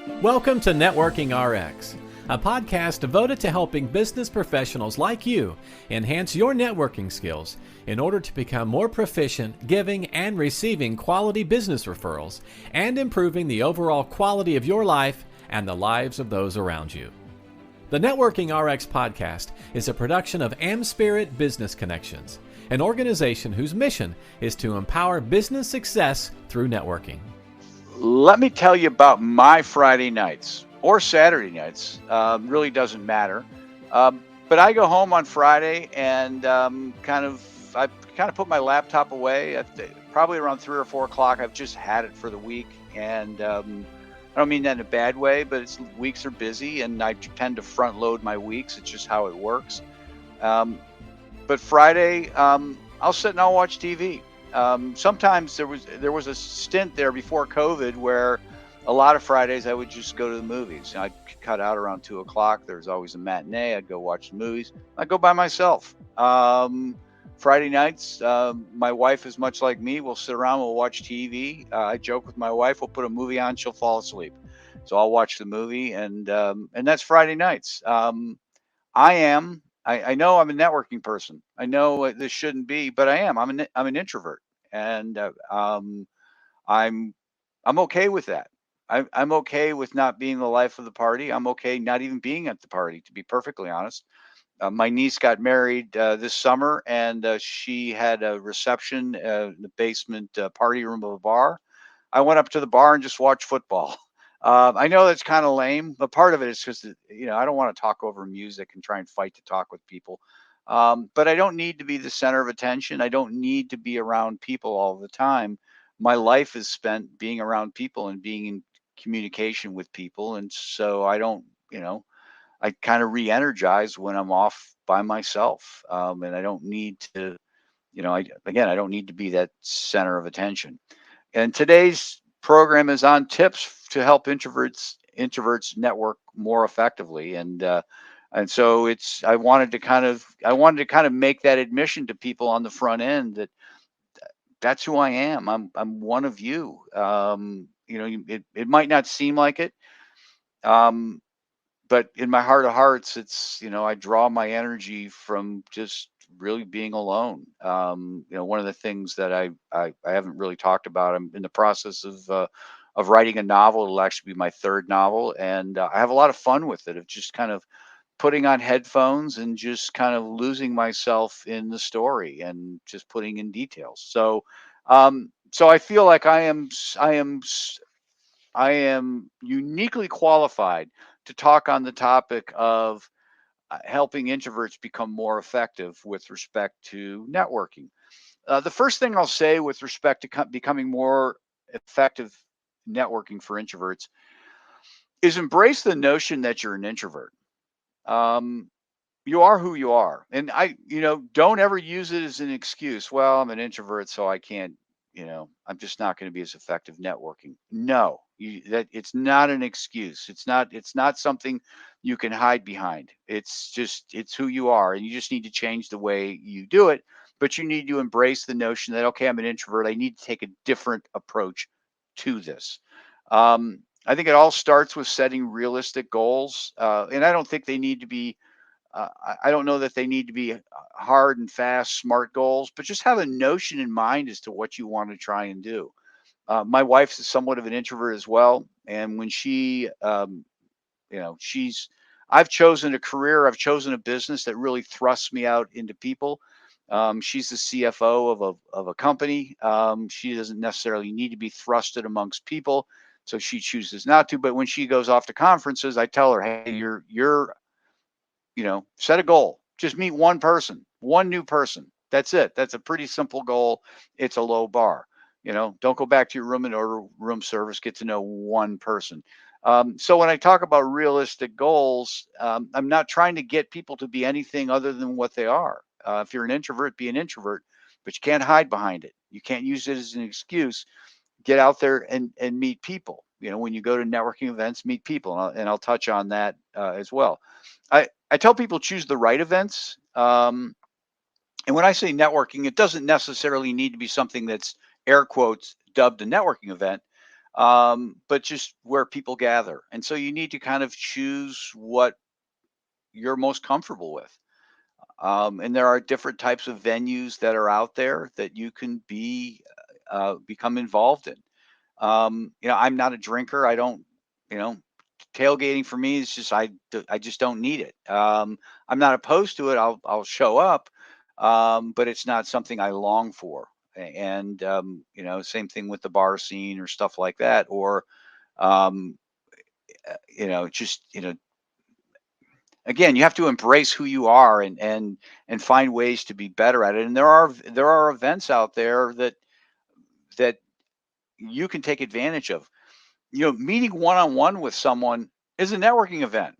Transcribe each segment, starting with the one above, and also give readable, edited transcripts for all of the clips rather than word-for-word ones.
Welcome to Networking RX, a podcast devoted to helping business professionals like you enhance your networking skills in order to become more proficient giving and receiving quality business referrals and improving the overall quality of your life and the lives of those around you. The Networking RX podcast is a production of AmSpirit Business Connections, an organization whose mission is to empower business success through networking. Let me tell you about my Friday nights or Saturday nights. Really doesn't matter. But I go home on Friday and I kind of put my laptop away. Probably around 3 or 4 o'clock. I've just had it for the week, and I don't mean that in a bad way, but weeks are busy, and I tend to front load my weeks. It's just how it works. But Friday, I'll sit and I'll watch TV. Sometimes there was a stint there before COVID where a lot of Fridays I would just go to the movies. I'd cut out around 2 o'clock. There's always a matinee. I'd go watch the movies. I'd go by myself. Friday nights, my wife is much like me. We'll sit around, we'll watch TV. I joke with my wife, we'll put a movie on, she'll fall asleep. So I'll watch the movie, and that's Friday nights. I know I'm a networking person. I know this shouldn't be, but I am. I'm an introvert, and I'm okay with that. I'm okay with not being the life of the party. I'm okay not even being at the party, to be perfectly honest. My niece got married this summer, and she had a reception in the basement party room of a bar. I went up to the bar and just watched football. I know that's kind of lame, but part of it is because I don't want to talk over music and try and fight to talk with people. But I don't need to be the center of attention. I don't need to be around people all the time. My life is spent being around people and being in communication with people, and so I don't, I kind of re-energize when I'm off by myself, and I don't need to, I don't need to be that center of attention. And today's program is on tips to help introverts network more effectively, and so I wanted to kind of make that admission to people on the front end that that's who I am. I'm one of you. It might not seem like it, but in my heart of hearts, it's I draw my energy from just really being alone. One of the things that I haven't really talked about. I'm in the process of writing a novel. It'll actually be my third novel, and I have a lot of fun with it. Of just kind of putting on headphones and just kind of losing myself in the story and just putting in details. So I feel like I am uniquely qualified to talk on the topic of helping introverts become more effective with respect to networking. The first thing I'll say with respect to becoming more effective networking for introverts is embrace the notion that you're an introvert. You are who you are, and don't ever use it as an excuse. Well, I'm an introvert, so I can't. I'm just not going to be as effective networking. No, that it's not an excuse. It's not something you can hide behind. It's who you are, and you just need to change the way you do it. But you need to embrace the notion that, okay, I'm an introvert. I need to take a different approach to this. I think it all starts with setting realistic goals, and I don't think they need to be. I don't know that they need to be hard and fast, smart goals, but just have a notion in mind as to what you want to try and do. My wife's somewhat of an introvert as well, and when I've chosen a career, I've chosen a business that really thrusts me out into people. She's the CFO of a company. She doesn't necessarily need to be thrusted amongst people, so she chooses not to. But when she goes off to conferences, I tell her, "Hey, you're set a goal. Just meet one person, one new person. That's it. That's a pretty simple goal. It's a low bar. Don't go back to your room and order room service. Get to know one person." So when I talk about realistic goals, I'm not trying to get people to be anything other than what they are. If you're an introvert, be an introvert, but you can't hide behind it. You can't use it as an excuse. Get out there and meet people. When you go to networking events, meet people, and I'll touch on that as well. I tell people choose the right events. And when I say networking, it doesn't necessarily need to be something that's air quotes dubbed a networking event. but just where people gather. And so you need to kind of choose what you're most comfortable with. And there are different types of venues that are out there that you can become involved in. I'm not a drinker. I don't, you know, tailgating for me is just I just don't need it. I'm not opposed to it. I'll show up, but it's not something I long for. And same thing with the bar scene or stuff like that. Or um, just again, you have to embrace who you are and find ways to be better at it. And there are events out there that you can take advantage of. Meeting one on one with someone is a networking event.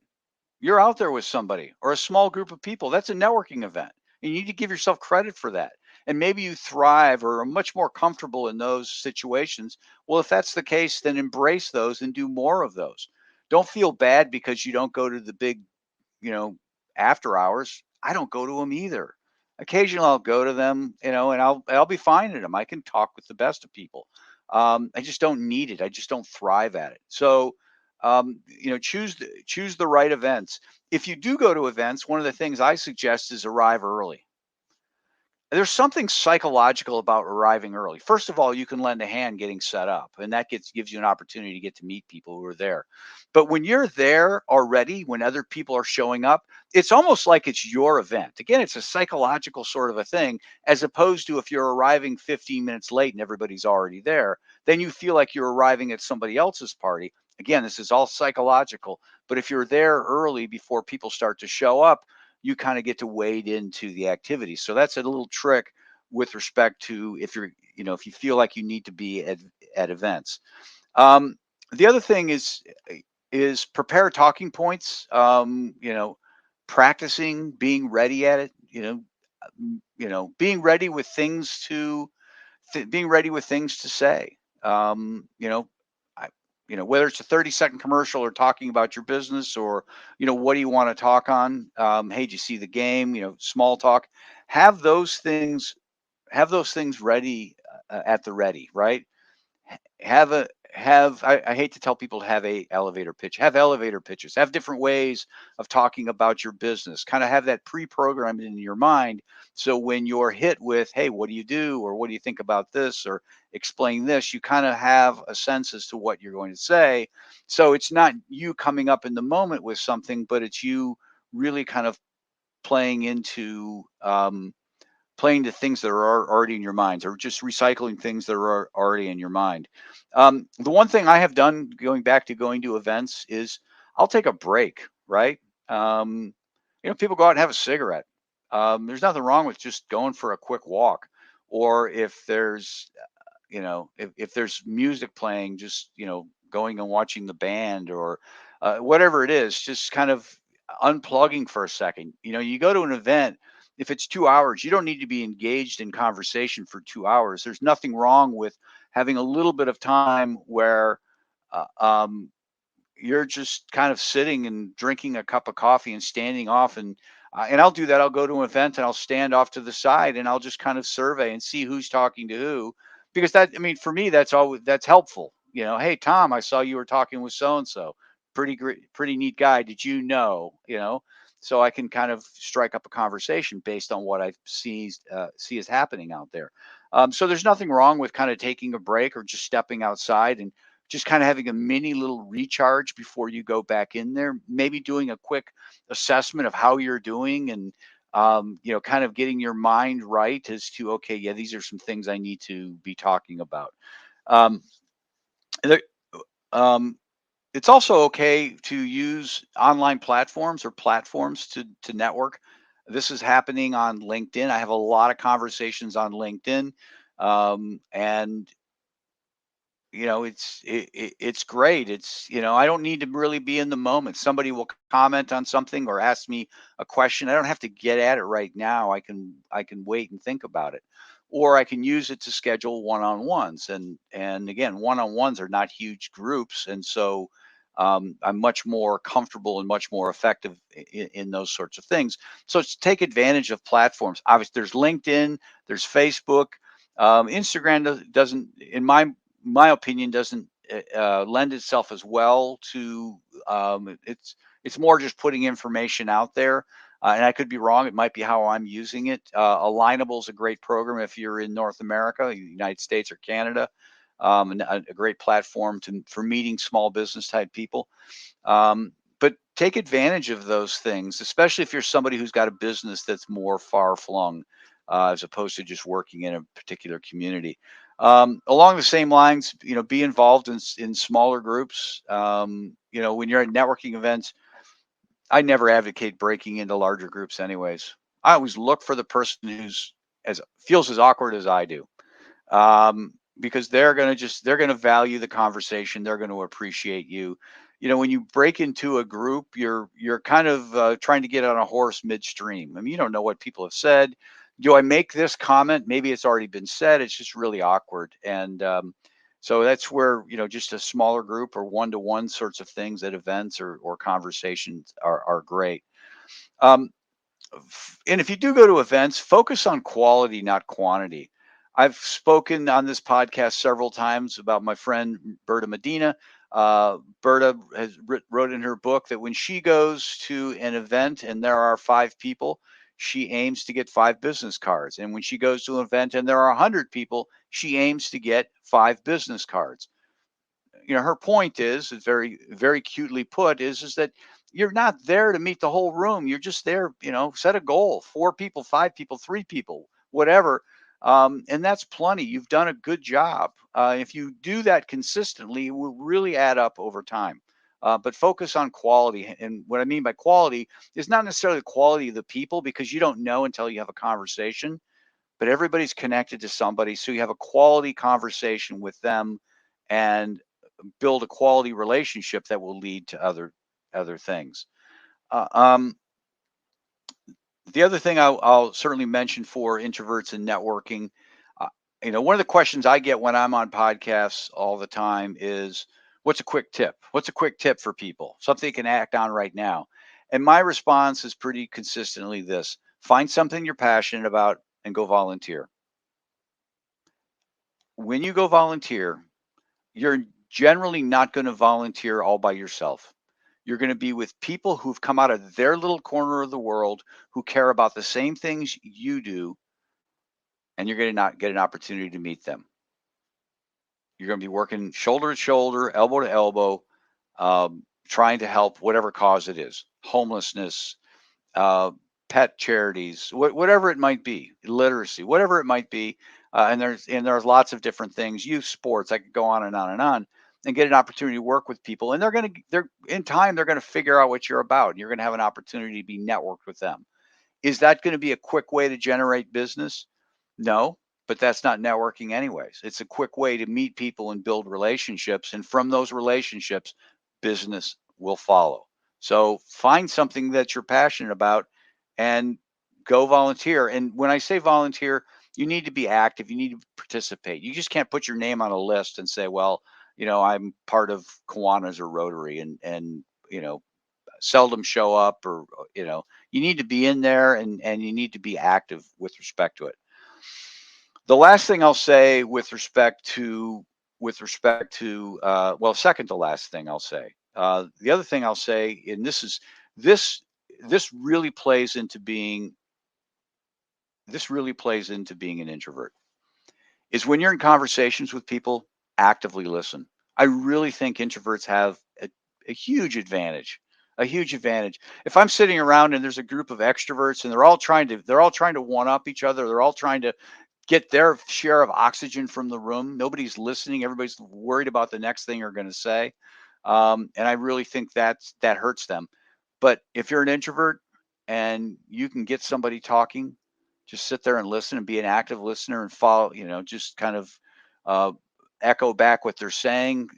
You're out there with somebody or a small group of people. That's a networking event. And you need to give yourself credit for that. And maybe you thrive or are much more comfortable in those situations. Well, if that's the case, then embrace those and do more of those. Don't feel bad because you don't go to the big, you know, after hours. I don't go to them either. Occasionally I'll go to them, and I'll be fine at them. I can talk with the best of people. I just don't need it. I just don't thrive at it. So, choose the right events. If you do go to events, one of the things I suggest is arrive early. There's something psychological about arriving early. First of all, you can lend a hand getting set up, and that gives you an opportunity to get to meet people who are there. But when you're there already, when other people are showing up, it's almost like it's your event. Again, it's a psychological sort of a thing, as opposed to if you're arriving 15 minutes late and everybody's already there, then you feel like you're arriving at somebody else's party. Again, this is all psychological, but if you're there early before people start to show up, you kind of get to wade into the activity. So that's a little trick with respect to if you feel like you need to be at events. Um, the other thing is prepare talking points. Practicing being ready at it. Being ready with things to being ready with things to say. I, whether it's a 30-second commercial or talking about your business or, what do you want to talk on? Hey, did you see the game? Small talk. Have those things, have those things ready at the ready, right? have a I hate to tell people to have a elevator pitch. Have elevator pitches. Have different ways of talking about your business. Kind of have that pre-programmed in your mind. So when you're hit with, hey, what do you do? Or what do you think about this? Or explain this, you kind of have a sense as to what you're going to say. So it's not you coming up in the moment with something, but it's you really kind of playing into playing to things that are already in your minds or just recycling things that are already in your mind. The one thing I have done going back to going to events is I'll take a break, right? People go out and have a cigarette. There's nothing wrong with just going for a quick walk. Or if there's, if there's music playing, just, going and watching the band or whatever it is, just kind of unplugging for a second. You go to an event, if it's 2 hours, you don't need to be engaged in conversation for 2 hours. There's nothing wrong with having a little bit of time where uh, um, you're just kind of sitting and drinking a cup of coffee and standing off and I'll do that. I'll go to an event and I'll stand off to the side and I'll just kind of survey and see who's talking to who, because for me, that's helpful. Hey, Tom, I saw you were talking with so and so. Pretty great, pretty neat guy. Did you know? So I can kind of strike up a conversation based on what I see is happening out there. So there's nothing wrong with kind of taking a break or just stepping outside and just kind of having a mini little recharge before you go back in there, maybe doing a quick assessment of how you're doing and, kind of getting your mind right as to, okay, yeah, these are some things I need to be talking about. Um, there, um, it's also okay to use online platforms or platforms to network. This is happening on LinkedIn. I have a lot of conversations on LinkedIn. And it's great. I don't need to really be in the moment. Somebody will comment on something or ask me a question. I don't have to get at it right now. I can wait and think about it, or I can use it to schedule one-on-ones. And again, one-on-ones are not huge groups, and so I'm much more comfortable and much more effective in those sorts of things. So take advantage of platforms. Obviously, there's LinkedIn, there's Facebook. Instagram doesn't, in my opinion, doesn't lend itself as well to it's more just putting information out there. And I could be wrong. It might be how I'm using it. Alignable is a great program if you're in North America, United States, or Canada. And a great platform for meeting small business type people. But take advantage of those things, especially if you're somebody who's got a business that's more far flung, as opposed to just working in a particular community. Along the same lines, be involved in smaller groups. When you're at networking events, I never advocate breaking into larger groups anyways. I always look for the person who's feels as awkward as I do. Because they're going to value the conversation. They're going to appreciate you. When you break into a group, you're kind of trying to get on a horse midstream. I mean, you don't know what people have said. Do I make this comment? Maybe it's already been said. It's just really awkward. And so that's where, just a smaller group or one-to-one sorts of things at events or conversations are great. And if you do go to events, focus on quality, not quantity. I've spoken on this podcast several times about my friend Berta Medina. Berta wrote in her book that when she goes to an event and there are 5 people, she aims to get 5 business cards. And when she goes to an event and there are 100 people, she aims to get 5 business cards. Her point is very, very cutely put, is that you're not there to meet the whole room. You're just there, set a goal, 4 people, 5 people, 3 people, whatever. And that's plenty. You've done a good job. If you do that consistently, it will really add up over time. But focus on quality. And what I mean by quality is not necessarily the quality of the people, because you don't know until you have a conversation, but everybody's connected to somebody. So you have a quality conversation with them and build a quality relationship that will lead to other things. The other thing I'll certainly mention for introverts and networking, one of the questions I get when I'm on podcasts all the time is, what's a quick tip? What's a quick tip for people? Something they can act on right now. And my response is pretty consistently this: find something you're passionate about and go volunteer. When you go volunteer, you're generally not going to volunteer all by yourself. You're going to be with people who've come out of their little corner of the world, who care about the same things you do, and you're going to not get an opportunity to meet them. You're going to be working shoulder to shoulder, elbow to elbow, trying to help whatever cause it is: homelessness, pet charities, whatever it might be, literacy, whatever it might be. And there's lots of different things. Youth sports. I could go on and on and on, and get an opportunity to work with people. And they're in time, they're going to figure out what you're about. And you're going to have an opportunity to be networked with them. Is that going to be a quick way to generate business? No, but that's not networking anyways. It's a quick way to meet people and build relationships. And from those relationships, business will follow. So find something that you're passionate about and go volunteer. And when I say volunteer, you need to be active. You need to participate. You just can't put your name on a list and say, well, I'm part of Kiwanis or Rotary, and seldom show up, or you need to be in there, and you need to be active with respect to it. The last thing I'll say with respect to second to last thing I'll say, the other thing I'll say, and this really plays into being an introvert, is when you're in conversations with people, actively listen. I really think introverts have a huge advantage. A huge advantage. If I'm sitting around and there's a group of extroverts and they're all trying to one up each other, they're all trying to get their share of oxygen from the room. Nobody's listening. Everybody's worried about the next thing you're going to say. And I really think that hurts them. But if you're an introvert and you can get somebody talking, just sit there and listen and be an active listener and follow, just kind of echo back what they're saying,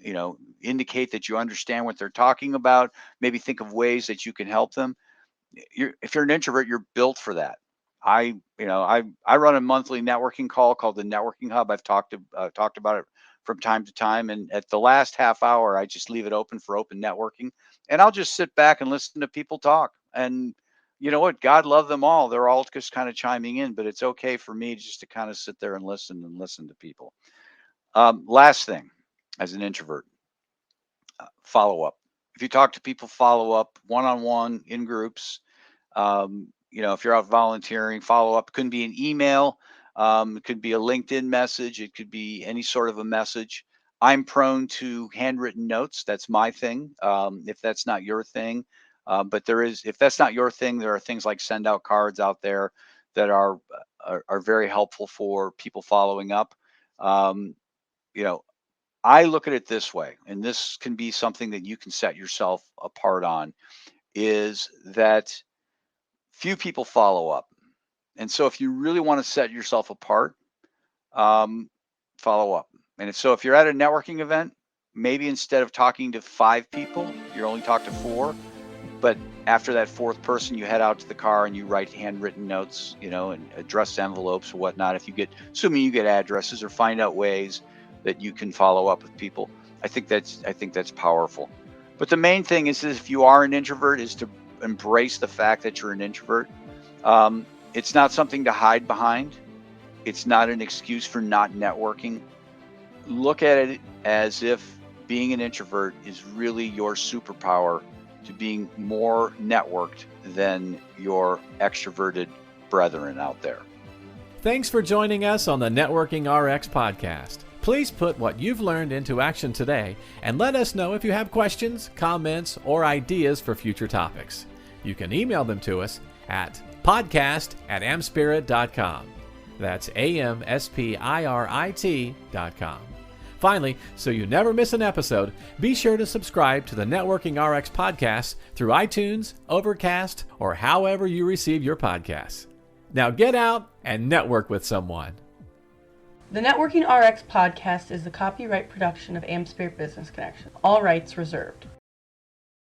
indicate that you understand what they're talking about, maybe think of ways that you can help them. If you're an introvert, you're built for that. I run a monthly networking call called the Networking Hub. I've talked about it from time to time, and at the last half hour, I just leave it open for open networking, and I'll just sit back and listen to people talk. And you know what? God love them all. They're all just kind of chiming in, but it's okay for me just to kind of sit there and listen to people. Last thing, as an introvert, follow up. If you talk to people, follow up one-on-one in groups. If you're out volunteering, follow up. It could be an email. It could be a LinkedIn message. It could be any sort of a message. I'm prone to handwritten notes. That's my thing. If that's not your thing, if that's not your thing, there are things like send out cards out there that are very helpful for people following up. I look at it this way, and this can be something that you can set yourself apart on, is that few people follow up. And so if you really want to set yourself apart, follow up. And if you're at a networking event, maybe instead of talking to 5 people, you only talk to 4. But after that 4th person, you head out to the car and you write handwritten notes, and addressed envelopes or whatnot. Assuming you get addresses, or find out ways that you can follow up with people. I think that's powerful. But the main thing is if you are an introvert, is to embrace the fact that you're an introvert. It's not something to hide behind. It's not an excuse for not networking. Look at it as if being an introvert is really your superpower to being more networked than your extroverted brethren out there. Thanks for joining us on the Networking RX podcast. Please put what you've learned into action today and let us know if you have questions, comments, or ideas for future topics. You can email them to us at podcast@amspirit.com. That's AMSPIRIT.com. Finally, so you never miss an episode, be sure to subscribe to the Networking RX podcast through iTunes, Overcast, or however you receive your podcasts. Now get out and network with someone. The Networking RX podcast is the copyright production of AmSpirit Business Connection. All rights reserved.